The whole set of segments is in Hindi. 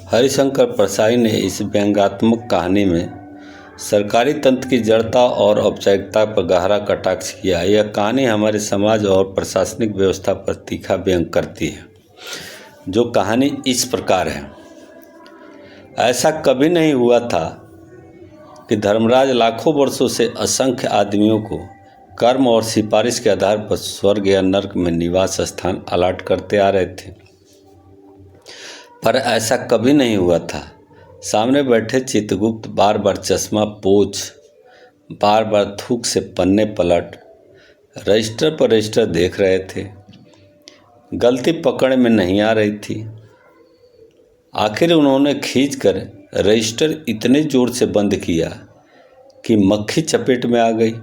हरिशंकर परसाई ने इस व्यंग्यात्मक कहानी में सरकारी तंत्र की जड़ता और औपचारिकता पर गहरा कटाक्ष किया। यह कहानी हमारे समाज और प्रशासनिक व्यवस्था पर तीखा व्यंग करती है। जो कहानी इस प्रकार है। ऐसा कभी नहीं हुआ था कि धर्मराज लाखों वर्षों से असंख्य आदमियों को कर्म और सिफारिश के आधार पर स्वर्ग या नर्क में निवास स्थान अलॉट करते आ रहे थे। पर ऐसा कभी नहीं हुआ था। सामने बैठे चित्रगुप्त बार बार चश्मा पोंछ, बार बार थूक से पन्ने पलट रजिस्टर पर रजिस्टर देख रहे थे। गलती पकड़ में नहीं आ रही थी। आखिर उन्होंने खींचकर रजिस्टर इतने जोर से बंद किया कि मक्खी चपेट में आ गई।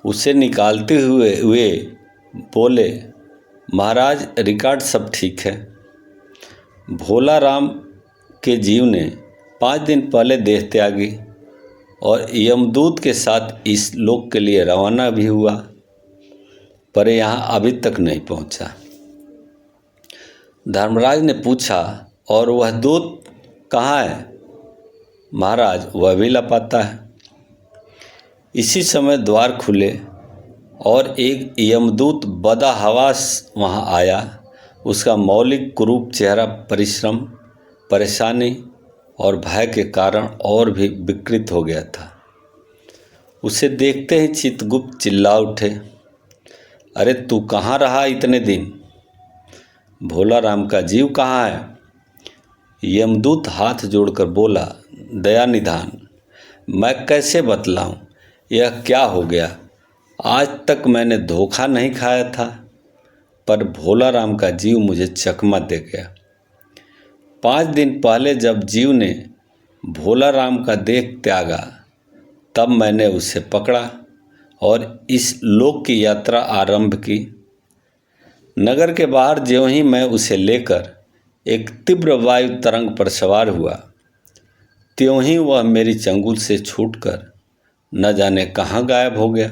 उसे निकालते हुए बोले, महाराज रिकॉर्ड सब ठीक है। भोला राम के जीव ने 5 दिन पहले देह त्यागी और यमदूत के साथ इस लोक के लिए रवाना भी हुआ, पर यहाँ अभी तक नहीं पहुँचा। धर्मराज ने पूछा, और वह दूत कहाँ है? महाराज, वह भी लापता है। इसी समय द्वार खुले और एक यमदूत बदहवास वहाँ आया। उसका मौलिक कुरूप चेहरा परिश्रम, परेशानी और भय के कारण और भी विकृत हो गया था। उसे देखते ही चित्रगुप्त चिल्ला उठे, अरे तू कहाँ रहा इतने दिन? भोला राम का जीव कहाँ है? यमदूत हाथ जोड़कर बोला, दया निधान, मैं कैसे बतलाऊं यह क्या हो गया। आज तक मैंने धोखा नहीं खाया था, पर भोला राम का जीव मुझे चकमा दे गया। 5 दिन पहले जब जीव ने भोला राम का देह त्यागा, तब मैंने उसे पकड़ा और इस लोक की यात्रा आरंभ की। नगर के बाहर ज्यों ही मैं उसे लेकर एक तीव्र वायु तरंग पर सवार हुआ, त्यों ही वह मेरी चंगुल से छूटकर न जाने कहाँ गायब हो गया।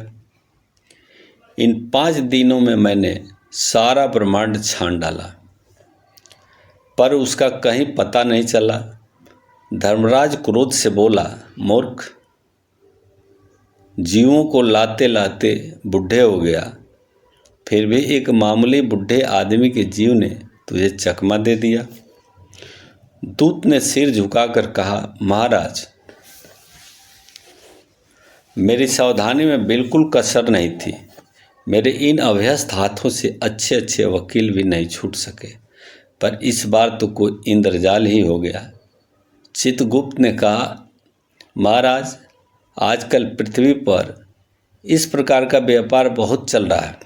इन 5 दिनों में मैंने सारा ब्रह्मांड छान डाला, पर उसका कहीं पता नहीं चला। धर्मराज क्रोध से बोला, मूर्ख, जीवों को लाते लाते बुढ़े हो गया, फिर भी एक मामूली बुढ़े आदमी के जीव ने तुझे चकमा दे दिया। दूत ने सिर झुकाकर कहा, महाराज, मेरी सावधानी में बिल्कुल कसर नहीं थी। मेरे इन अभ्यस्त हाथों से अच्छे अच्छे वकील भी नहीं छूट सके, पर इस बार तो कोई इंद्रजाल ही हो गया। चित्रगुप्त ने कहा, महाराज, आजकल पृथ्वी पर इस प्रकार का व्यापार बहुत चल रहा है।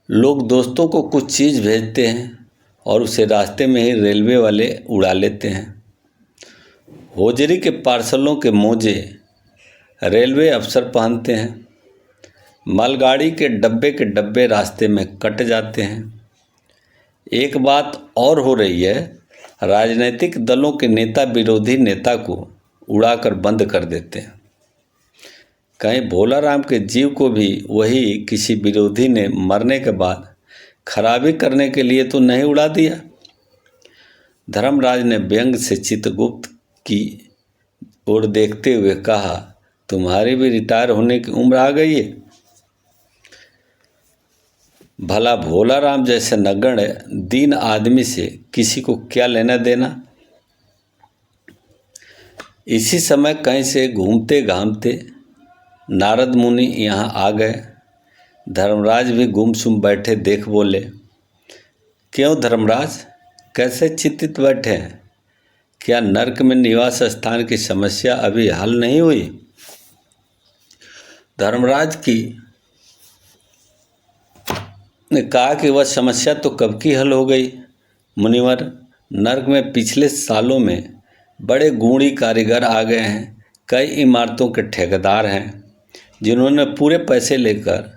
लोग दोस्तों को कुछ चीज़ भेजते हैं और उसे रास्ते में ही रेलवे वाले उड़ा लेते हैं। होजरी के पार्सलों के मोजे रेलवे अफसर पहनते हैं। मालगाड़ी के डब्बे रास्ते में कट जाते हैं। एक बात और हो रही है, राजनीतिक दलों के नेता विरोधी नेता को उड़ाकर बंद कर देते हैं। कहीं भोला राम के जीव को भी वही किसी विरोधी ने मरने के बाद खराबी करने के लिए तो नहीं उड़ा दिया। धर्मराज ने व्यंग से चित्रगुप्त की ओर देखते हुए कहा, तुम्हारी भी रिटायर होने की उम्र आ गई है। भला भोला राम जैसे नगण्य दीन आदमी से किसी को क्या लेना देना। इसी समय कहीं से घूमते घामते नारद मुनि यहाँ आ गए। धर्मराज भी गुमसुम बैठे देख बोले, क्यों धर्मराज, कैसे चिंतित बैठे हैं? क्या नर्क में निवास स्थान की समस्या अभी हल नहीं हुई? धर्मराज की ने कहा कि वह समस्या तो कब की हल हो गई मुनिवर। नर्क में पिछले सालों में बड़े गुणी कारीगर आ गए हैं। कई इमारतों के ठेकेदार हैं जिन्होंने पूरे पैसे लेकर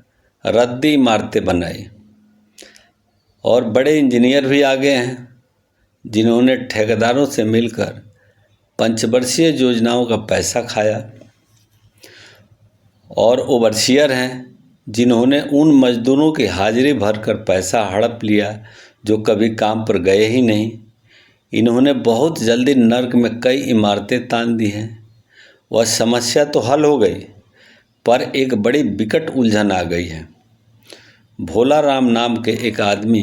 रद्दी इमारतें बनाई, और बड़े इंजीनियर भी आ गए हैं जिन्होंने ठेकेदारों से मिलकर पंचवर्षीय योजनाओं का पैसा खाया, और ओवरसियर हैं जिन्होंने उन मजदूरों की हाजिरी भरकर पैसा हड़प लिया जो कभी काम पर गए ही नहीं। इन्होंने बहुत जल्दी नर्क में कई इमारतें तान दी हैं। वह समस्या तो हल हो गई, पर एक बड़ी विकट उलझन आ गई है। भोला राम नाम के एक आदमी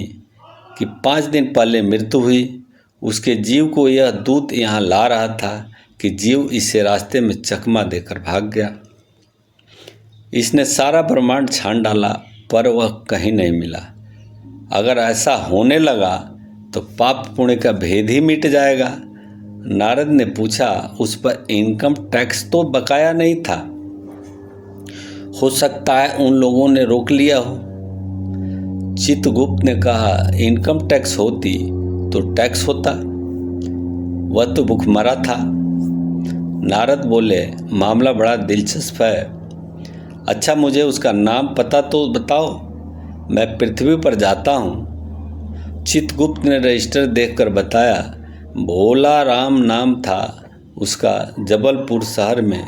की 5 दिन पहले मृत्यु हुई। उसके जीव को यह दूत यहाँ ला रहा था कि जीव इसे रास्ते में चकमा देकर भाग गया। इसने सारा ब्रह्मांड छान डाला, पर वह कहीं नहीं मिला। अगर ऐसा होने लगा तो पाप पुण्य का भेद ही मिट जाएगा। नारद ने पूछा, उस पर इनकम टैक्स तो बकाया नहीं था? हो सकता है उन लोगों ने रोक लिया हो। चित्रगुप्त ने कहा, इनकम टैक्स होती तो टैक्स होता, वह तो भूखमरा था। नारद बोले, मामला बड़ा दिलचस्प है। अच्छा, मुझे उसका नाम पता तो बताओ, मैं पृथ्वी पर जाता हूँ। चित्रगुप्त ने रजिस्टर देखकर बताया, भोला राम नाम था उसका। जबलपुर शहर में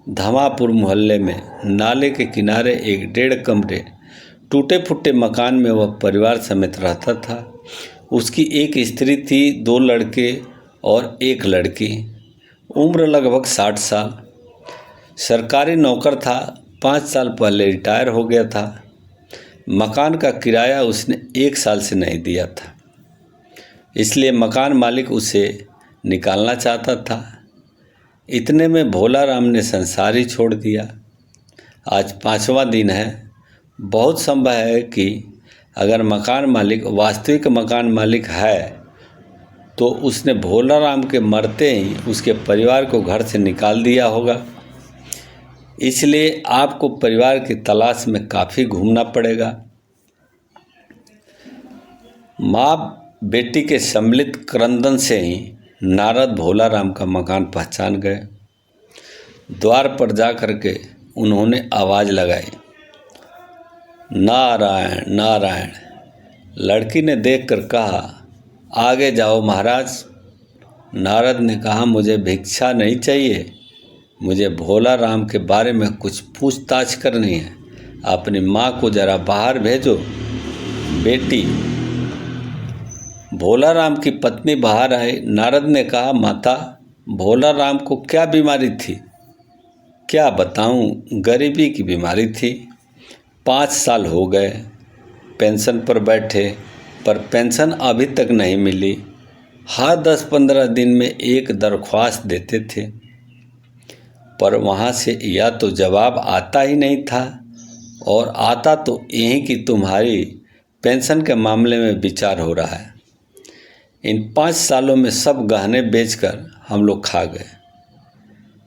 धमापुर मोहल्ले में नाले के किनारे एक 1.5 कमरे टूटे फूटे मकान में वह परिवार समेत रहता था। उसकी एक स्त्री थी, 2 लड़के और 1 लड़की। उम्र लगभग 60 साल। सरकारी नौकर था, 5 साल पहले रिटायर हो गया था। मकान का किराया उसने 1 साल से नहीं दिया था, इसलिए मकान मालिक उसे निकालना चाहता था। इतने में भोला राम ने संसार ही छोड़ दिया। आज 5वां दिन है। बहुत संभव है कि अगर मकान मालिक वास्तविक मकान मालिक है तो उसने भोला राम के मरते ही उसके परिवार को घर से निकाल दिया होगा। इसलिए आपको परिवार की तलाश में काफ़ी घूमना पड़ेगा। माँ बेटी के सम्मिलित क्रंदन से ही नारद भोला राम का मकान पहचान गए। द्वार पर जा कर के उन्होंने आवाज़ लगाई, नारायण नारायण। लड़की ने देखकर कहा, आगे जाओ महाराज। नारद ने कहा, मुझे भिक्षा नहीं चाहिए, मुझे भोला राम के बारे में कुछ पूछताछ करनी है। अपनी माँ को जरा बाहर भेजो। बेटी भोला राम की पत्नी बाहर आई। नारद ने कहा, माता, भोला राम को क्या बीमारी थी? क्या बताऊं, गरीबी की बीमारी थी। 5 साल हो गए पेंशन पर बैठे, पर पेंशन अभी तक नहीं मिली। हर 10-15 दिन में एक दरख्वास्त देते थे, पर वहाँ से या तो जवाब आता ही नहीं था, और आता तो यही कि तुम्हारी पेंशन के मामले में विचार हो रहा है। इन 5 सालों में सब गहने बेचकर हम लोग खा गए,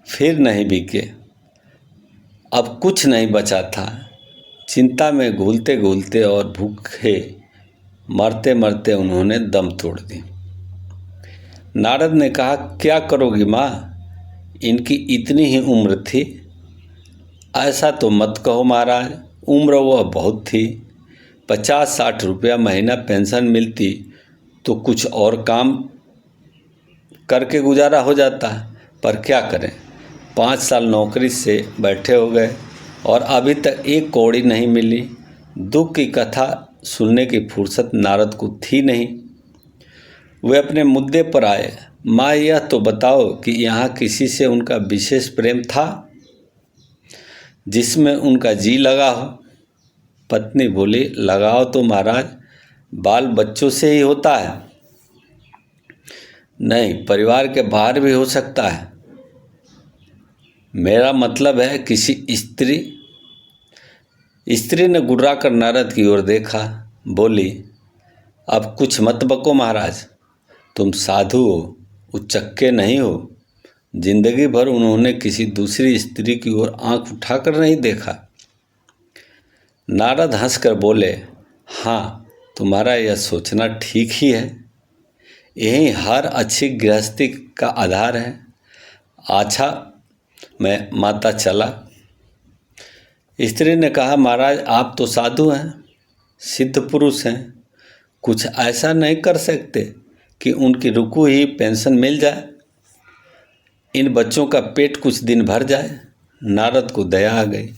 फिर नहीं बिके। अब कुछ नहीं बचा था। चिंता में घुलते घुलते और भूखे मरते मरते उन्होंने दम तोड़ दी। नारद ने कहा, क्या करोगी माँ, इनकी इतनी ही उम्र थी। ऐसा तो मत कहो महाराज, उम्र वह बहुत थी। 50-60 रुपया महीना पेंशन मिलती तो कुछ और काम करके गुजारा हो जाता, पर क्या करें, 5 साल नौकरी से बैठे हो गए और अभी तक 1 कौड़ी नहीं मिली। दुख की कथा सुनने की फुर्सत नारद को थी नहीं। वे अपने मुद्दे पर आए। माँ, यह तो बताओ कि यहाँ किसी से उनका विशेष प्रेम था जिसमें उनका जी लगा हो? पत्नी बोली, लगाव तो महाराज बाल बच्चों से ही होता है। नहीं, परिवार के बाहर भी हो सकता है। मेरा मतलब है किसी स्त्री। स्त्री ने गुर्रा कर नारद की ओर देखा, बोली, अब कुछ मत बको महाराज, तुम साधु हो, उच्चक्के नहीं हो। जिंदगी भर उन्होंने किसी दूसरी स्त्री की ओर आंख उठाकर नहीं देखा। नारद हंसकर बोले, हाँ, तुम्हारा यह सोचना ठीक ही है। यही हर अच्छी गृहस्थी का आधार है। अच्छा, मैं माता चला। स्त्री ने कहा, महाराज, आप तो साधु हैं, सिद्ध पुरुष हैं, कुछ ऐसा नहीं कर सकते कि उनकी रुकी हुई पेंशन मिल जाए, इन बच्चों का पेट कुछ दिन भर जाए। नारद को दया आ गई।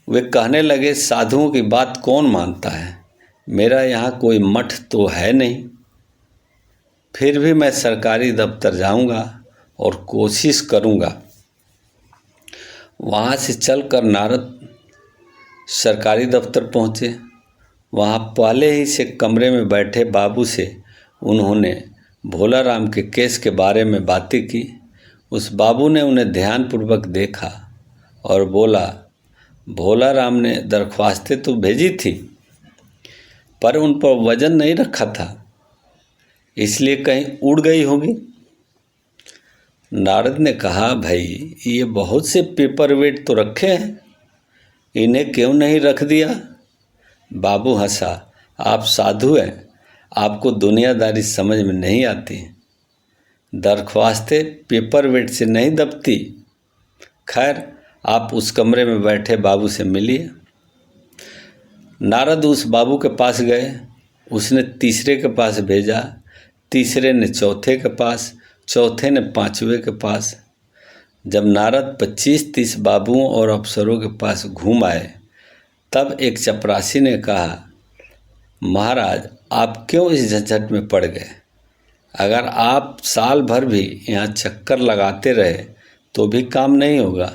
वे कहने लगे, साधुओं की बात कौन मानता है? मेरा यहाँ कोई मठ तो है नहीं। फिर भी मैं सरकारी दफ्तर जाऊंगा और कोशिश करूंगा। वहाँ से चलकर नारद सरकारी दफ्तर पहुँचे। वहाँ पहले ही से कमरे में बैठे बाबू से उन्होंने भोला राम के केस के बारे में बातें की। उस बाबू ने उन्हें ध्यानपूर्वक देखा और बोला, भोला राम ने दरख्वास्तें तो भेजी थी, पर उन पर वजन नहीं रखा था, इसलिए कहीं उड़ गई होगी। नारद ने कहा, भाई ये बहुत से पेपर वेट तो रखे हैं, इन्हें क्यों नहीं रख दिया? बाबू हंसा, आप साधु हैं, आपको दुनियादारी समझ में नहीं आती। दरख्वास्तें पेपर वेट से नहीं दबती। खैर, आप उस कमरे में बैठे बाबू से मिलिए। नारद उस बाबू के पास गए। उसने तीसरे के पास भेजा, तीसरे ने चौथे के पास, चौथे ने पांचवें के पास। जब नारद 25-30 बाबुओं और अफसरों के पास घूम आए, तब एक चपरासी ने कहा, महाराज आप क्यों इस झंझट में पड़ गए? अगर आप साल भर भी यहाँ चक्कर लगाते रहे तो भी काम नहीं होगा।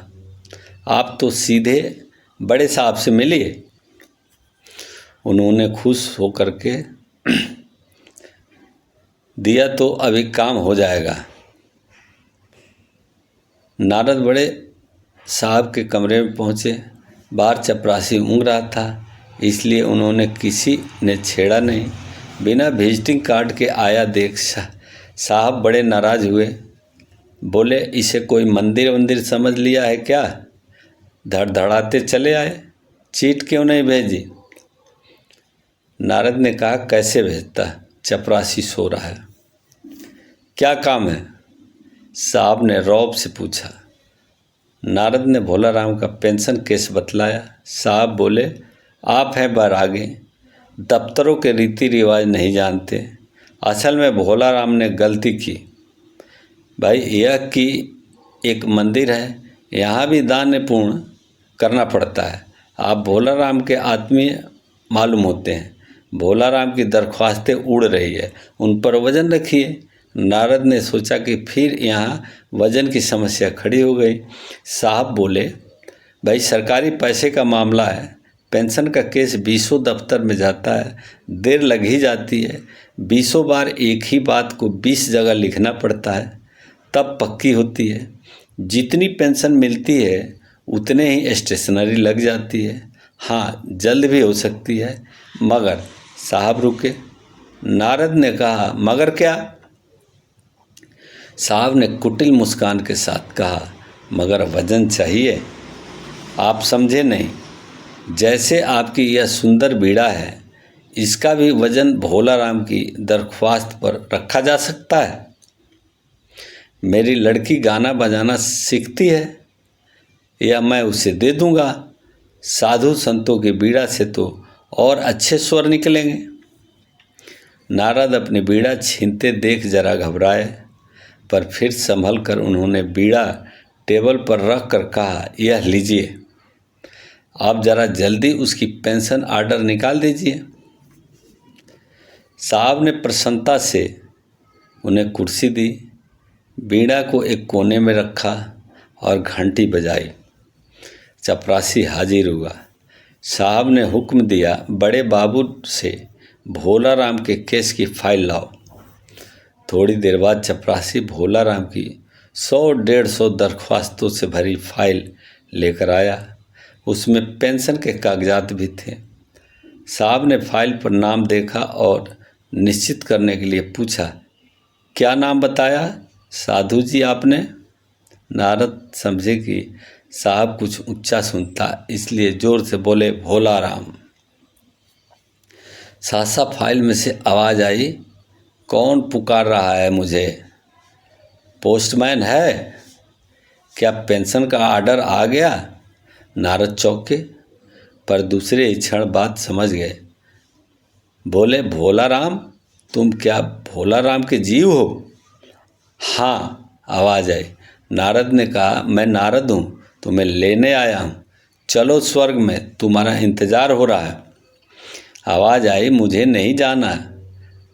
आप तो सीधे बड़े साहब से मिलिए। उन्होंने खुश होकर के दिया तो अभी काम हो जाएगा। नारद बड़े साहब के कमरे में पहुँचे। बाहर चपरासी ऊँघ रहा था, इसलिए उन्होंने किसी ने छेड़ा नहीं। बिना विजिटिंग कार्ड के आया देख साहब बड़े नाराज हुए। बोले, इसे कोई मंदिर वंदिर समझ लिया है क्या? धड़धड़ाते चले आए, चीट क्यों नहीं भेजी? नारद ने कहा, कैसे भेजता, चपरासी सो रहा है। क्या काम है? साहब ने रौब से पूछा। नारद ने भोला राम का पेंशन केस बतलाया। साहब बोले, आप हैं बैरागी, दफ्तरों के रीति रिवाज नहीं जानते। असल में भोला राम ने गलती की। भाई यह कि एक मंदिर है, यहाँ भी दान पूर्ण करना पड़ता है। आप भोला राम के आत्मीय मालूम होते हैं। भोला राम की दरख्वास्तें उड़ रही है, उन पर वजन रखिए। नारद ने सोचा कि फिर यहाँ वजन की समस्या खड़ी हो गई। साहब बोले, भाई सरकारी पैसे का मामला है, पेंशन का केस 20 दफ्तर में जाता है, देर लग ही जाती है। 20 बार एक ही बात को 20 जगह लिखना पड़ता है, तब पक्की होती है। जितनी पेंशन मिलती है उतने ही स्टेशनरी लग जाती है। हाँ, जल्द भी हो सकती है, मगर। साहब रुके। नारद ने कहा, मगर क्या? साहब ने कुटिल मुस्कान के साथ कहा, मगर वजन चाहिए। आप समझे नहीं। जैसे आपकी यह सुंदर बीड़ा है, इसका भी वजन भोला राम की दरख्वास्त पर रखा जा सकता है। मेरी लड़की गाना बजाना सीखती है, या मैं उसे दे दूंगा। साधु संतों की बीड़ा से तो और अच्छे स्वर निकलेंगे। नारद अपनी बीड़ा छीनते देख जरा घबराए, पर फिर संभल कर उन्होंने बीड़ा टेबल पर रख कर कहा, यह लीजिए, आप जरा जल्दी उसकी पेंशन आर्डर निकाल दीजिए। साहब ने प्रसन्नता से उन्हें कुर्सी दी, बीड़ा को एक कोने में रखा और घंटी बजाई। चपरासी हाजिर हुआ। साहब ने हुक्म दिया, बड़े बाबू से भोला राम के केस की फाइल लाओ। थोड़ी देर बाद चपरासी भोला राम की 100-150 दरख्वास्तों से भरी फाइल लेकर आया। उसमें पेंशन के कागजात भी थे। साहब ने फाइल पर नाम देखा और निश्चित करने के लिए पूछा, क्या नाम बताया साधु जी आपने? नारद समझे कि साहब कुछ ऊंचा सुनता, इसलिए जोर से बोले, भोला राम। सासा फाइल में से आवाज़ आई, कौन पुकार रहा है मुझे? पोस्टमैन है क्या? पेंशन का आर्डर आ गया? नारद चौंके, पर दूसरे ही क्षण बात समझ गए। बोले, भोला राम, तुम क्या भोला राम के जीव हो? हाँ, आवाज़ आई। नारद ने कहा, मैं नारद हूँ, तुम्हें लेने आया हूँ, चलो स्वर्ग में, तुम्हारा इंतजार हो रहा है। आवाज़ आई, मुझे नहीं जाना।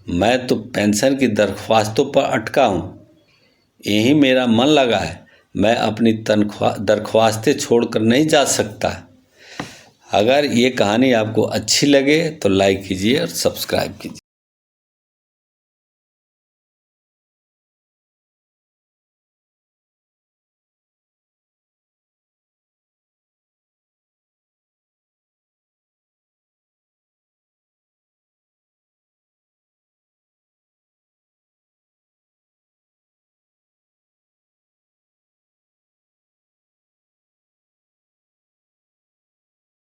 मैं तो पेंशन की दरख्वास्तों पर अटका हूँ, यही मेरा मन लगा है, मैं अपनी दरख्वास्तें छोड़कर नहीं जा सकता। अगर ये कहानी आपको अच्छी लगे तो लाइक कीजिए और सब्सक्राइब कीजिए।